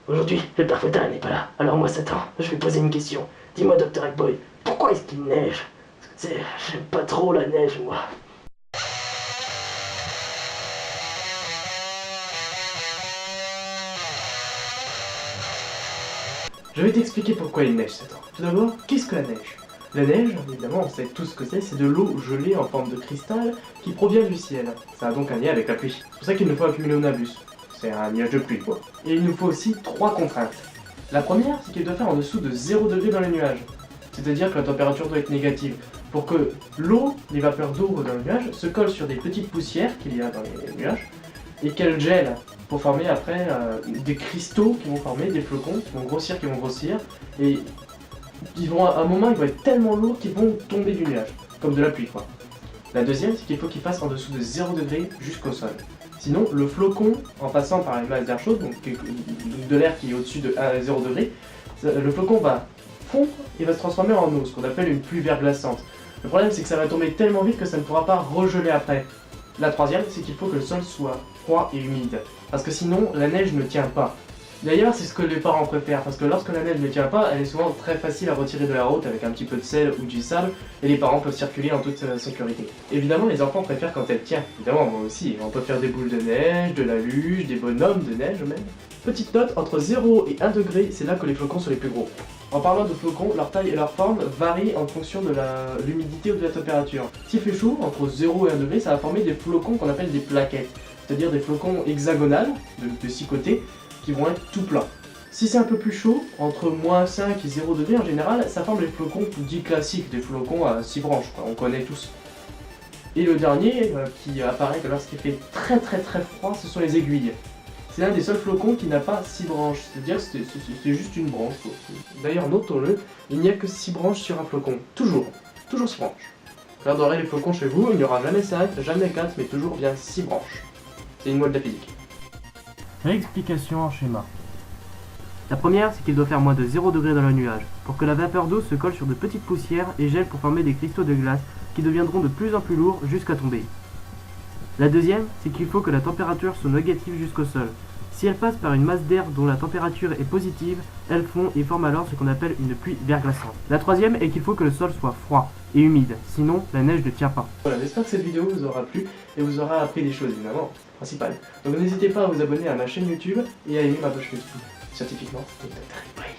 Aujourd'hui, le père Fouettard n'est pas là, alors moi Satan, je vais poser une question. Dis-moi, Dr. Eggboy, pourquoi est-ce qu'il neige? J'aime pas trop la neige, moi. Je vais t'expliquer pourquoi il neige, Satan. Tout d'abord, qu'est-ce que la neige? La neige, évidemment, on sait tout ce que c'est de l'eau gelée en forme de cristal qui provient du ciel. Ça a donc un lien avec la pluie. C'est pour ça qu'il nous faut un cumulonimbus. C'est un nuage de pluie, quoi. Et il nous faut aussi 3 contraintes. La première, c'est qu'il doit faire en dessous de 0 degré dans les nuages. C'est-à-dire que la température doit être négative. Pour que l'eau, les vapeurs d'eau dans le nuage, se collent sur des petites poussières qu'il y a dans les nuages, et qu'elles gèlent pour former après des cristaux qui vont former, des flocons qui vont grossir, et ils vont, à un moment ils vont être tellement lourds qu'ils vont tomber du nuage, comme de la pluie quoi. La deuxième, c'est qu'il faut qu'il fasse en dessous de 0 degré jusqu'au sol. Sinon, le flocon, en passant par les masses d'air chaude, donc de l'air qui est au-dessus de 0 degré, le flocon va fondre et va se transformer en eau, ce qu'on appelle une pluie verglaçante. Le problème, c'est que ça va tomber tellement vite que ça ne pourra pas regeler après. La troisième, c'est qu'il faut que le sol soit froid et humide, parce que sinon, la neige ne tient pas. D'ailleurs, c'est ce que les parents préfèrent, parce que lorsque la neige ne tient pas, elle est souvent très facile à retirer de la route avec un petit peu de sel ou du sable, et les parents peuvent circuler en toute sécurité. Évidemment, les enfants préfèrent quand elle tient. Évidemment, moi aussi, on peut faire des boules de neige, de la luge, des bonhommes de neige même. Petite note, entre 0 et 1 degré, c'est là que les flocons sont les plus gros. En parlant de flocons, leur taille et leur forme varient en fonction de l'humidité ou de la température. S'il fait chaud, entre 0 et 1 degré, ça va former des flocons qu'on appelle des plaquettes, c'est-à-dire des flocons hexagonales, de 6 côtés, qui vont être tout plats. Si c'est un peu plus chaud, entre moins 5 et 0 degré en général, ça forme les flocons dits classiques, des flocons à 6 branches, quoi, on connaît tous. Et le dernier, qui apparaît lorsqu'il fait très froid, ce sont les aiguilles. C'est l'un des seuls flocons qui n'a pas 6 branches, c'est-à-dire que c'est juste une branche. D'ailleurs, notons-le, il n'y a que 6 branches sur un flocon. Toujours 6 branches. Regardez les flocons chez vous, il n'y aura jamais 5, jamais 4, mais toujours bien 6 branches. C'est une loi de la physique. Réexplication en schéma. La première, c'est qu'il doit faire moins de 0 degré dans le nuage, pour que la vapeur d'eau se colle sur de petites poussières et gèle pour former des cristaux de glace qui deviendront de plus en plus lourds jusqu'à tomber. La deuxième, c'est qu'il faut que la température soit négative jusqu'au sol. Si elle passe par une masse d'air dont la température est positive, elle fond et forme alors ce qu'on appelle une pluie verglaçante. La troisième est qu'il faut que le sol soit froid et humide, sinon la neige ne tient pas. Voilà, j'espère que cette vidéo vous aura plu et vous aura appris des choses évidemment, principales. Donc n'hésitez pas à vous abonner à ma chaîne YouTube et à aimer ma page Facebook. Scientifiquement, c'est Dr. Eggboy.